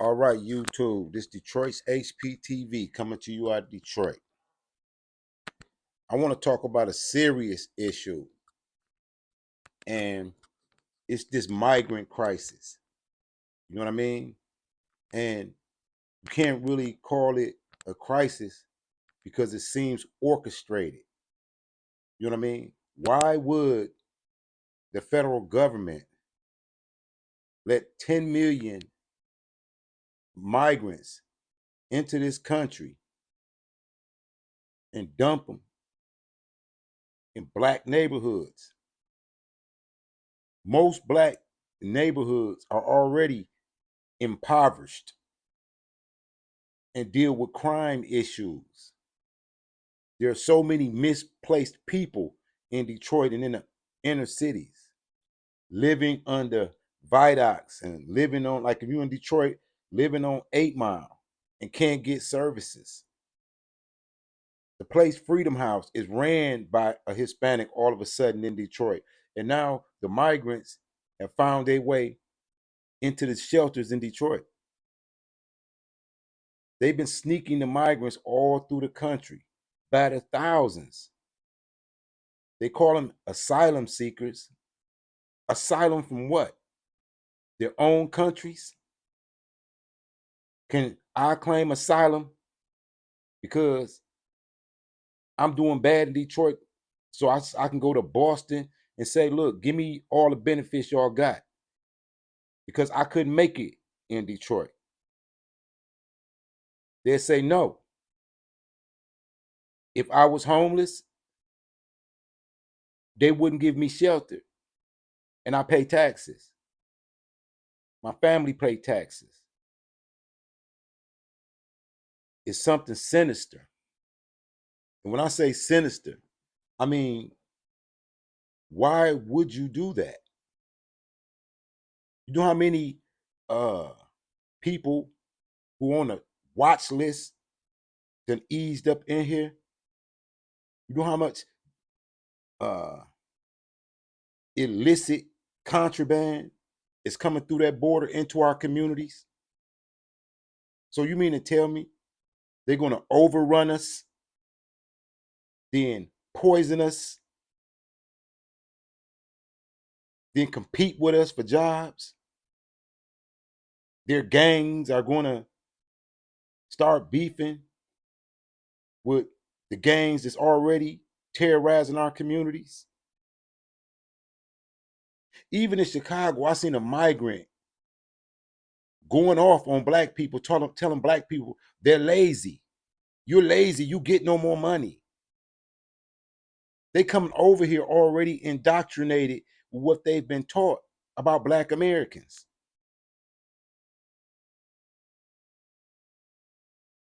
All right, YouTube. This Detroit's HPTV coming to you out of Detroit. I want to talk about a serious issue, and it's this migrant crisis. You know what I mean? And you can't really call it a crisis because it seems orchestrated. You know what I mean? Why would the federal government let 10 million migrants into this country and dump them in black neighborhoods? Most black neighborhoods are already impoverished and deal with crime issues. There are so many misplaced people in Detroit and in the inner cities living under viaducts and living on, like if you're in Detroit, living on 8 Mile and can't get services. The place Freedom House is ran by a Hispanic all of a sudden in Detroit. And now the migrants have found their way into the shelters in Detroit. They've been sneaking the migrants all through the country by the thousands. They call them asylum seekers. Asylum from what? Their own countries? Can I claim asylum because I'm doing bad in Detroit so I can go to Boston and say, look, give me all the benefits y'all got because I couldn't make it in Detroit? They'll say no. If I was homeless, they wouldn't give me shelter. And I pay taxes. My family pay taxes. It's something sinister. And when I say sinister, I mean, why would you do that? You know how many uh people who on a watch list then eased up in here? You know how much uh illicit contraband is coming through that border into our communities? So you mean to tell me they're gonna overrun us, then poison us, then compete with us for jobs? Their gangs are gonna start beefing with the gangs that's already terrorizing our communities. Even in Chicago, I seen a migrant going off on black people, telling black people they're lazy. You're lazy, you get no more money. They coming over here already indoctrinated with what they've been taught about black Americans.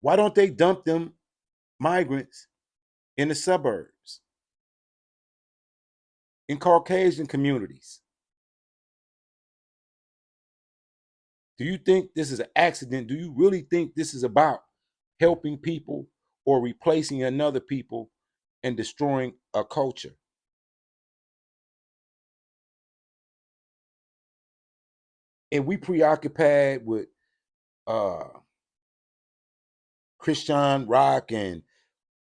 Why don't they dump them migrants in the suburbs, in Caucasian communities? Do you think this is an accident? Do you really think this is about helping people or replacing another people and destroying a culture? And we preoccupied with uh Christian rock and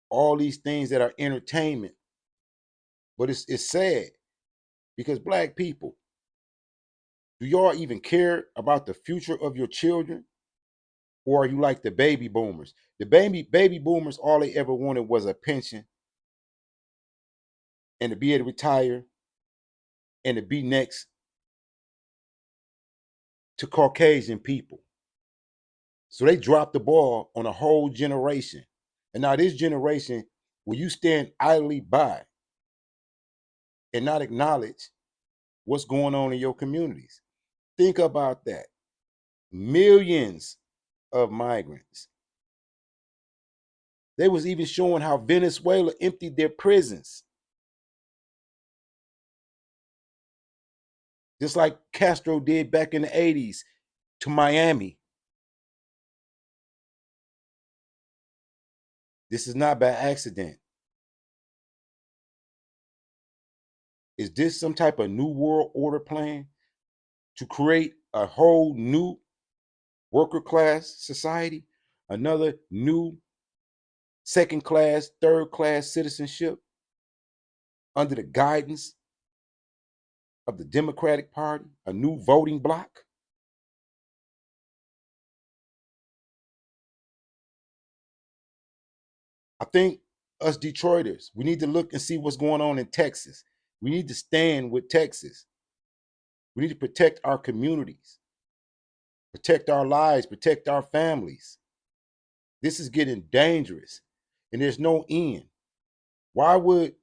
all these things that are entertainment. But it's sad because black people, do y'all even care about the future of your children? Or are you like the baby boomers? The baby boomers, all they ever wanted was a pension and to be able to retire and to be next to Caucasian people. So they dropped the ball on a whole generation. And now this generation, will you stand idly by and not acknowledge what's going on in your communities? Think about that. Millions of migrants. They was even showing how Venezuela emptied their prisons. Just like Castro did back in the 80s to Miami. This is not by accident. Is this some type of new world order plan to create a whole new worker class society, another new second class, third class citizenship under the guidance of the Democratic Party, a new voting bloc. I think us Detroiters, we need to look and see what's going on in Texas. We need to stand with Texas. We need to protect our communities, protect our lives, protect our families. This is getting dangerous, and there's no end. Why would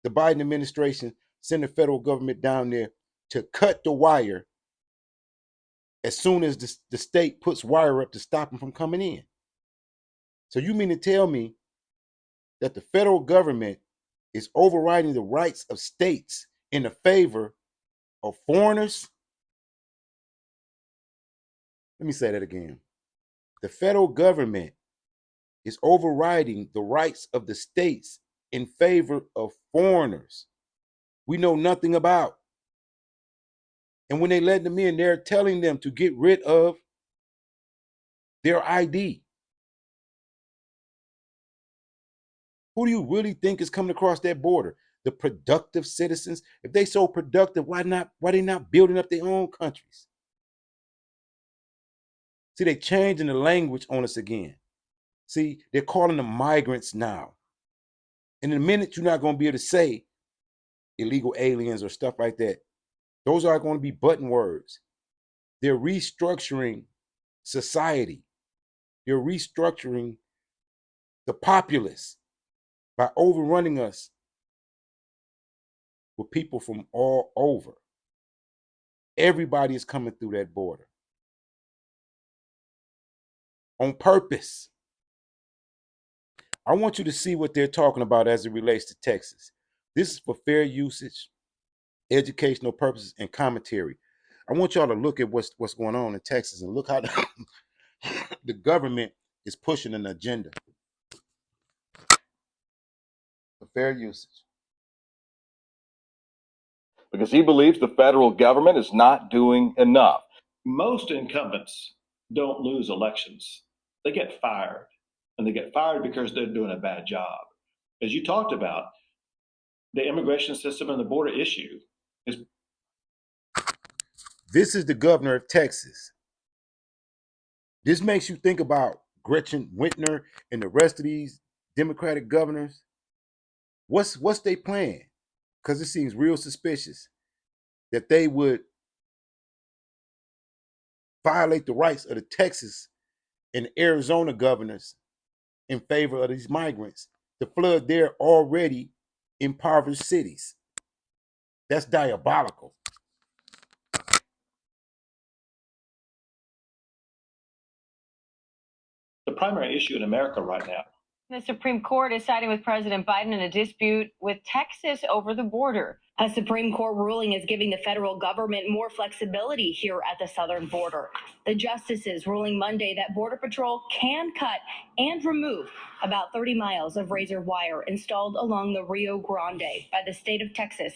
the Biden administration send the federal government down there to cut the wire as soon as the state puts wire up to stop them from coming in? So you mean to tell me that the federal government is overriding the rights of states in the favor of foreigners? Let me say that again. The federal government is overriding the rights of the states in favor of foreigners we know nothing about. And when they let them in, they're telling them to get rid of their ID. Who do you really think is coming across that border? The productive citizens? If they so productive, why they not building up their own countries? See, they changing the language on us again. See, they're calling them migrants now. And in a minute, you're not going to be able to say illegal aliens or stuff like that. Those are going to be button words. They're restructuring society. They're restructuring the populace by overrunning us with people from all over. Everybody is coming through that border on purpose. I want you to see what they're talking about as it relates to Texas. This is for fair usage, educational purposes, and commentary. I want y'all to look at what's going on in Texas and look how the government is pushing an agenda for fair usage. Because he believes the federal government is not doing enough. Most incumbents don't lose elections. They get fired, and they get fired because they're doing a bad job. As you talked about, the immigration system and the border issue is. This is the governor of Texas. This makes you think about Gretchen Whitmer and the rest of these Democratic governors. What's their plan? Because it seems real suspicious that they would violate the rights of the Texas and Arizona governors in favor of these migrants to flood their already impoverished cities. That's diabolical. The primary issue in America right now. The Supreme Court is siding with President Biden in a dispute with Texas over the border. A Supreme Court ruling is giving the federal government more flexibility here at the southern border. The justices ruling Monday that Border Patrol can cut and remove about 30 miles of razor wire installed along the Rio Grande by the state of Texas,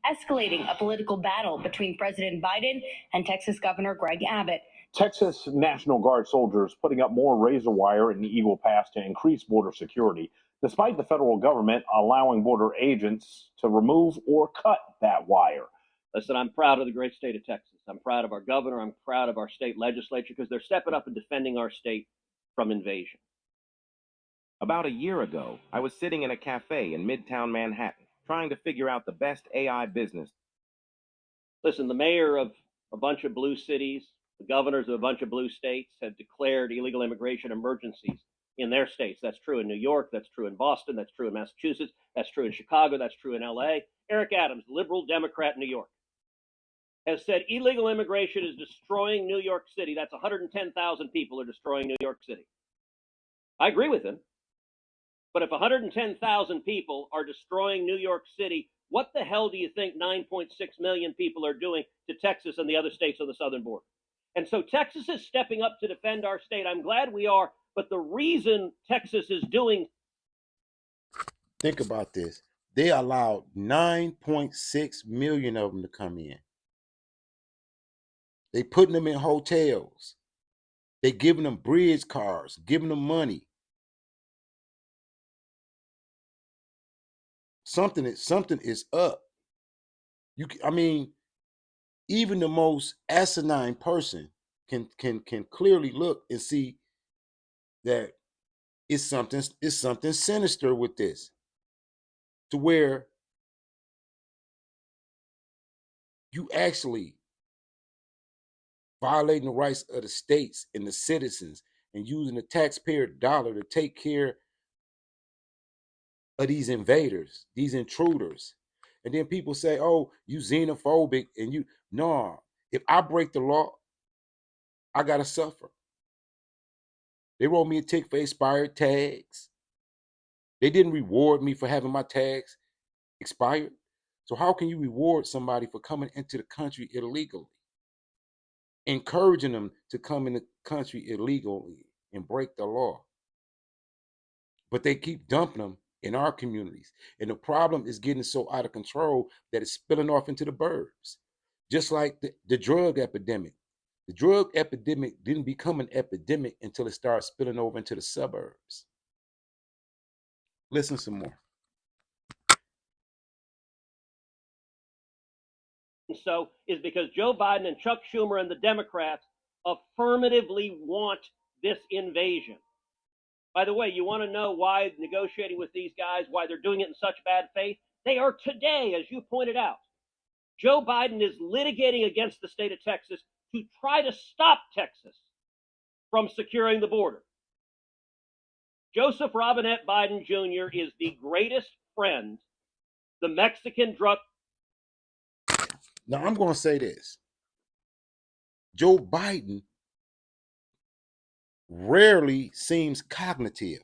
escalating a political battle between President Biden and Texas Governor Greg Abbott. Texas National Guard soldiers putting up more razor wire in the Eagle Pass to increase border security, despite the federal government allowing border agents to remove or cut that wire. Listen, I'm proud of the great state of Texas. I'm proud of our governor. I'm proud of our state legislature because they're stepping up and defending our state from invasion. About a year ago, I was sitting in a cafe in Midtown Manhattan, trying to figure out the best AI business. Listen, the mayor of a bunch of blue cities, the governors of a bunch of blue states have declared illegal immigration emergencies in their states. That's true in New York. That's true in Boston. That's true in Massachusetts. That's true in Chicago. That's true in LA. Eric Adams, liberal Democrat in New York, has said illegal immigration is destroying New York City. That's 110,000 people are destroying New York City. I agree with him. But if 110,000 people are destroying New York City, what the hell do you think 9.6 million people are doing to Texas and the other states on the southern border? And so Texas is stepping up to defend our state. I'm glad we are. But the reason Texas is doing. Think about this. They allowed 9.6 million of them to come in. They putting them in hotels. They giving them bridge cards, giving them money. Something is up. I mean, even the most asinine person can clearly look and see that it's something sinister with this, to where you actually violating the rights of the states and the citizens and using the taxpayer dollar to take care of these invaders, these intruders. And then people say, oh, you xenophobic, and you, no, if I break the law, I gotta suffer. They wrote me a ticket for expired tags. They didn't reward me for having my tags expired. So how can you reward somebody for coming into the country illegally? Encouraging them to come in the country illegally and break the law. But they keep dumping them in our communities. And the problem is getting so out of control that it's spilling off into the burbs. Just like the drug epidemic. The drug epidemic didn't become an epidemic until it started spilling over into the suburbs. Listen some more. So is because Joe Biden and Chuck Schumer and the Democrats affirmatively want this invasion. By the way, you want to know why negotiating with these guys, why they're doing it in such bad faith? They are today, as you pointed out. Joe Biden is litigating against the state of Texas to try to stop Texas from securing the border. Joseph Robinette Biden Jr. is the greatest friend the Mexican drug. Now, I'm going to say this. Joe Biden rarely seems cognitive.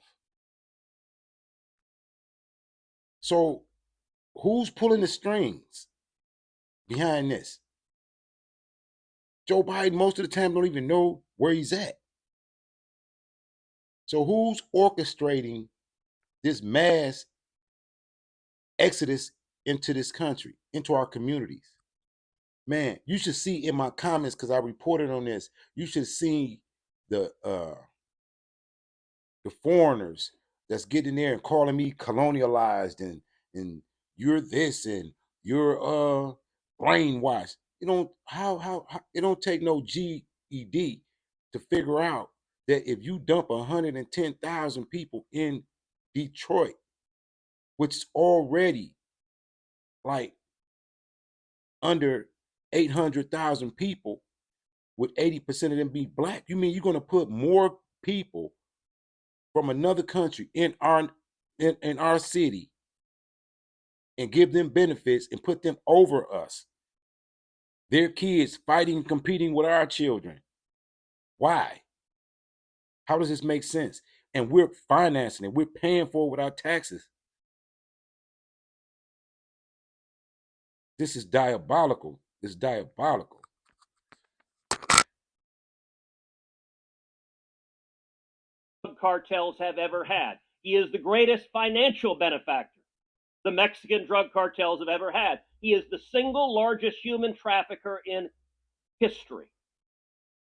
So, who's pulling the strings behind this? Joe Biden, most of the time, don't even know where he's at. So, who's orchestrating this mass exodus into this country, into our communities? Man, you should see in my comments, because I reported on this, you should see the foreigners that's getting there and calling me colonialized and you're this and you're brainwashed. You don't how it don't take no GED to figure out that if you dump 110,000 people in Detroit, which is already like under 800,000 people, with 80% of them be black, you mean you're going to put more people from another country in our city and give them benefits and put them over us? Their kids fighting and competing with our children. Why? How does this make sense? And we're financing it. We're paying for it with our taxes. This is diabolical. It's diabolical. Cartels have ever had. He is the greatest financial benefactor the Mexican drug cartels have ever had. He is the single largest human trafficker in history.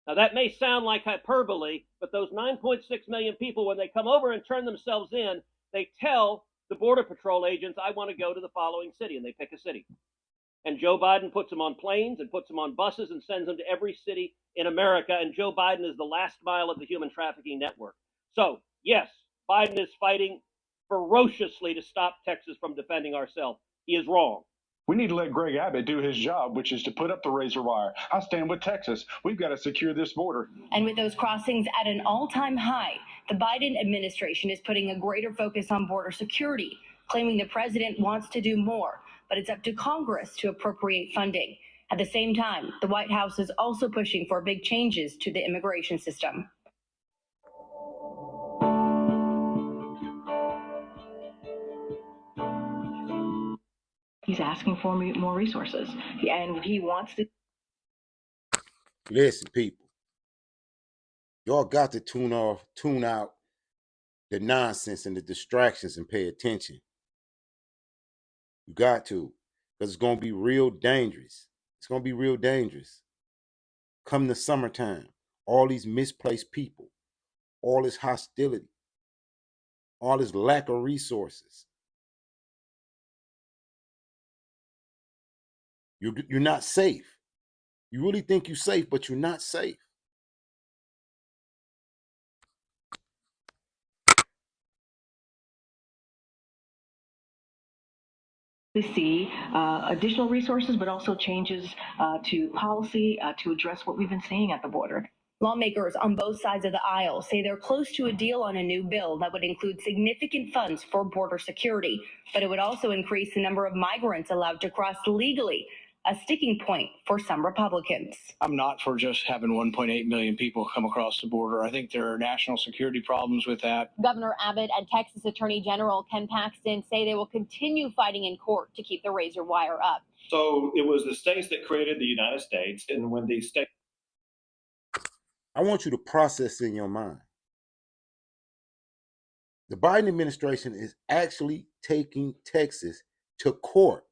Now, that may sound like hyperbole, but those 9.6 million people, when they come over and turn themselves in, they tell the Border Patrol agents, I want to go to the following city, and they pick a city. And Joe Biden puts them on planes and puts them on buses and sends them to every city in America. And Joe Biden is the last mile of the human trafficking network. So, yes, Biden is fighting ferociously to stop Texas from defending ourselves. He is wrong. We need to let Greg Abbott do his job, which is to put up the razor wire. I stand with Texas. We've got to secure this border. And with those crossings at an all-time high, the Biden administration is putting a greater focus on border security, claiming the president wants to do more, but it's up to Congress to appropriate funding. At the same time, the White House is also pushing for big changes to the immigration system. He's asking for more resources, and he wants to. Listen, people, y'all got to tune out the nonsense and the distractions and pay attention. You got to, because it's going to be real dangerous. It's going to be real dangerous come the summertime. all these misplaced people, all this hostility, all this lack of resources. You're not safe. You really think you're safe, but you're not safe. To see additional resources, but also changes to policy to address what we've been seeing at the border. Lawmakers on both sides of the aisle say they're close to a deal on a new bill that would include significant funds for border security, but it would also increase the number of migrants allowed to cross legally, a sticking point for some Republicans. I'm not for just having 1.8 million people come across the border. I think there are national security problems with that. Governor Abbott and Texas Attorney General Ken Paxton say they will continue fighting in court to keep the razor wire up. So it was the states that created the United States, and when the states... I want you to process in your mind. The Biden administration is actually taking Texas to court,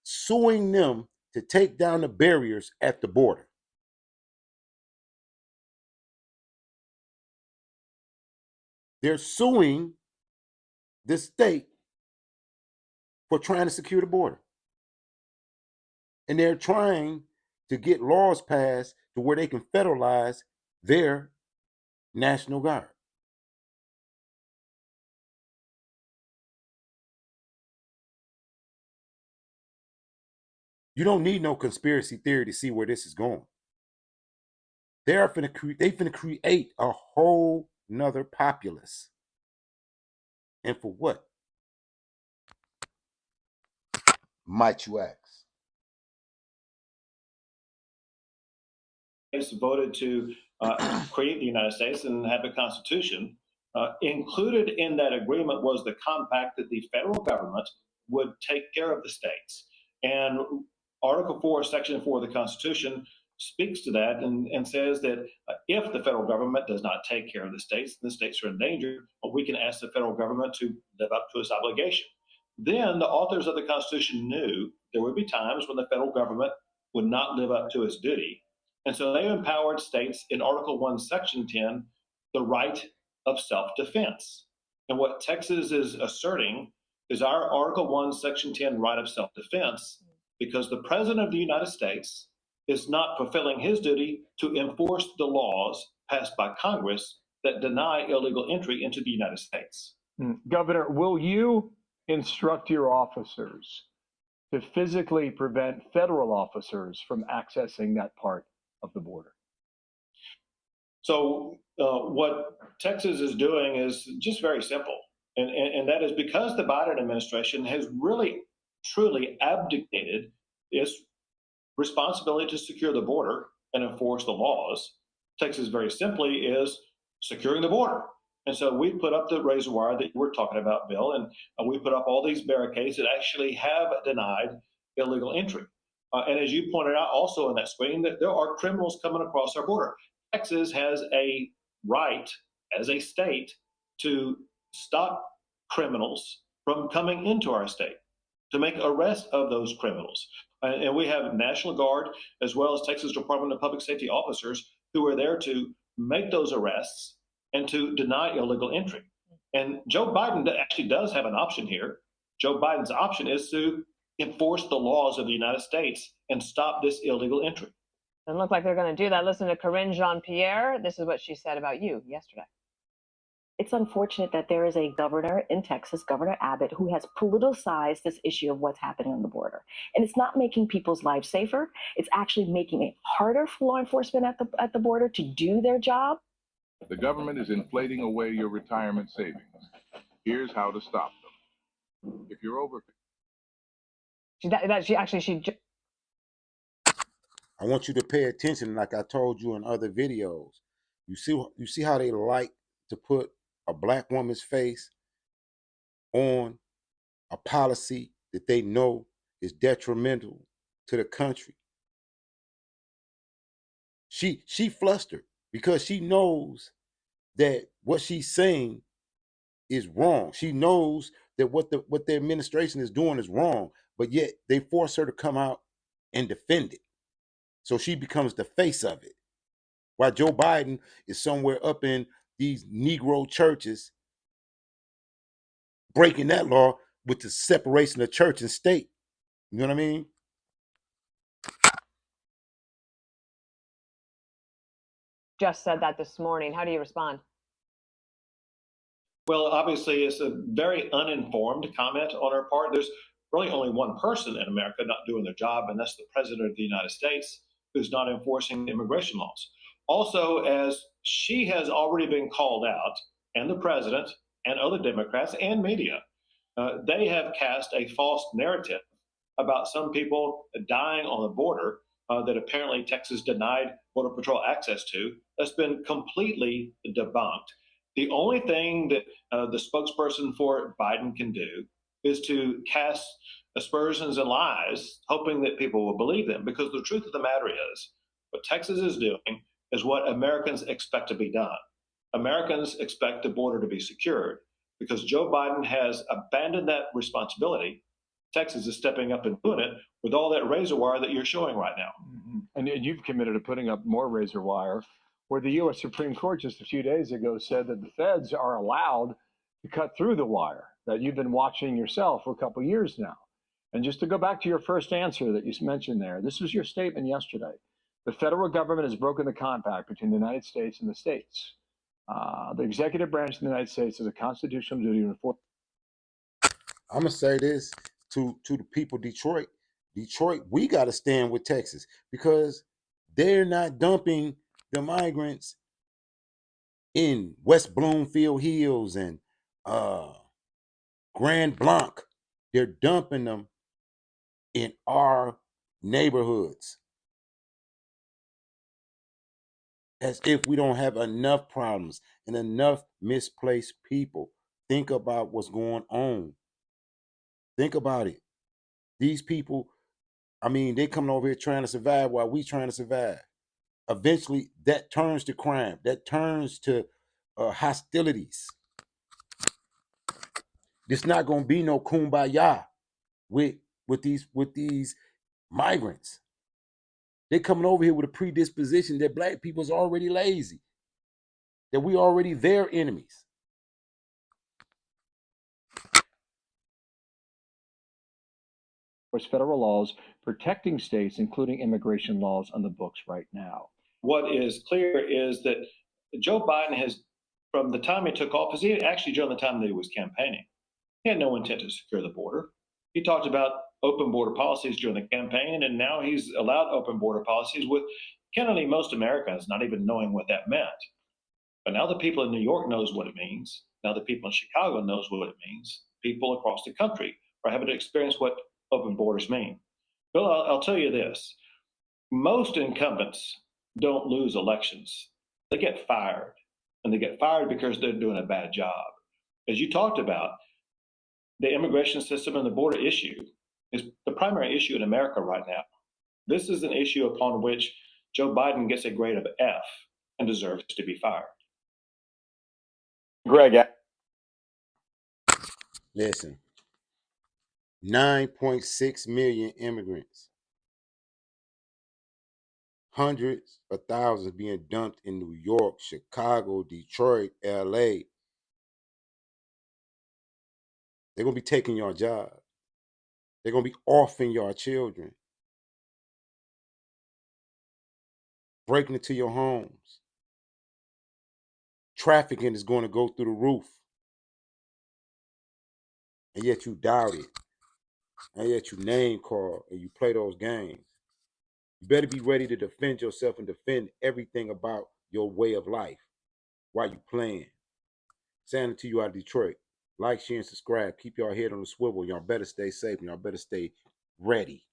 suing them to take down the barriers at the border. They're suing the state for trying to secure the border. And they're trying to get laws passed to where they can federalize their National Guard. You don't need no conspiracy theory to see where this is going. They finna create a whole nother populace. And for what? Might you ask? voted to create the United States and have a constitution. Included in that agreement was the compact that the federal government would take care of the states. And Article 4, Section 4 of the Constitution speaks to that and says that if the federal government does not take care of the states are in danger, we can ask the federal government to live up to its obligation. Then the authors of the Constitution knew there would be times when the federal government would not live up to its duty. And so they empowered states in Article 1, Section 10, the right of self-defense. And what Texas is asserting is our Article 1, Section 10 right of self-defense, because the President of the United States is not fulfilling his duty to enforce the laws passed by Congress that deny illegal entry into the United States. Governor, will you instruct your officers to physically prevent federal officers from accessing that part of the border? So what Texas is doing is just very simple. And that is because the Biden administration has really, truly abdicated its responsibility to secure the border and enforce the laws. Texas very simply is securing the border. And so we put up the razor wire that you were talking about, Bill, and we put up all these barricades that actually have denied illegal entry. And as you pointed out also on that screen, that there are criminals coming across our border. Texas has a right as a state to stop criminals from coming into our state, to make arrests of those criminals. And we have National Guard as well as Texas Department of Public Safety officers who are there to make those arrests and to deny illegal entry. And Joe Biden actually does have an option here. Joe Biden's option is to enforce the laws of the United States and stop this illegal entry. Doesn't look like they're going to do that. Listen to Corinne Jean-Pierre. This is what she said about you yesterday. It's unfortunate that there is a governor in Texas, Governor Abbott, who has politicized this issue of what's happening on the border. And it's not making people's lives safer. It's actually making it harder for law enforcement at the border to do their job. The government is inflating away your retirement savings. Here's how to stop them. If you're over... I want you to pay attention, like I told you in other videos. You see how they like to put a black woman's face on a policy that they know is detrimental to the country. She flustered because she knows that what she's saying is wrong. She knows that what the administration is doing is wrong, but yet they force her to come out and defend it. So she becomes the face of it. while Joe Biden is somewhere up in these Negro churches breaking that law with the separation of church and state. You know what I mean? Just said that this morning. How do you respond? Well, obviously, it's a very uninformed comment on her part. There's really only one person in America not doing their job, and that's the President of the United States, who's not enforcing immigration laws. Also, as she has already been called out, and the President and other Democrats and media, they have cast a false narrative about some people dying on the border that apparently Texas denied Border Patrol access to. That's been completely debunked. The only thing that the spokesperson for Biden can do is to cast aspersions and lies, hoping that people will believe them. Because the truth of the matter is, what Texas is doing is what Americans expect to be done. Americans expect the border to be secured. Because Joe Biden has abandoned that responsibility, Texas is stepping up and doing it with all that razor wire that you're showing right now. Mm-hmm. And you've committed to putting up more razor wire, where the U.S. Supreme Court just a few days ago said that the feds are allowed to cut through the wire that you've been watching yourself for a couple of years now. And just to go back to your first answer that you mentioned there, this was your statement yesterday. The federal government has broken the compact between the United States and the states. The executive branch of the United States has a constitutional duty to enforce. I'm gonna say this to the people of Detroit. Detroit, we got to stand with Texas because they're not dumping the migrants in West Bloomfield Hills and Grand Blanc. They're dumping them in our neighborhoods as if we don't have enough problems and enough misplaced people. Think about what's going on. Think about it. These people, I mean, they coming over here trying to survive while we trying to survive. Eventually, that turns to crime. That turns to hostilities. It's not gonna be no kumbaya with these migrants. They coming over here with a predisposition that black people's already lazy, that we already their enemies. Federal laws protecting states, including immigration laws on the books right now. What is clear is that Joe Biden has, from the time he took office, he actually during the time that he was campaigning, he had no intent to secure the border. He talked about open border policies during the campaign, and now he's allowed open border policies with candidly most Americans not even knowing what that meant. But now the people in New York knows what it means. Now the people in Chicago knows what it means. People across the country are having to experience what open borders mean. Bill, I'll tell you this. Most incumbents don't lose elections. They get fired. And they get fired because they're doing a bad job. As you talked about, the immigration system and the border issue is the primary issue in America right now. This is an issue upon which Joe Biden gets a grade of F and deserves to be fired. Greg, Listen, 9.6 million immigrants, hundreds of thousands being dumped in New York, Chicago, Detroit, LA. They're going to be taking your job. They're going to be offing your children, breaking into your homes. Trafficking is going to go through the roof. And yet you doubt it. And yet you name call and you play those games. You better be ready to defend yourself and defend everything about your way of life while you playing. Saying it to you out of Detroit. Like, share, and subscribe. Keep your head on the swivel. Y'all better stay safe and y'all better stay ready.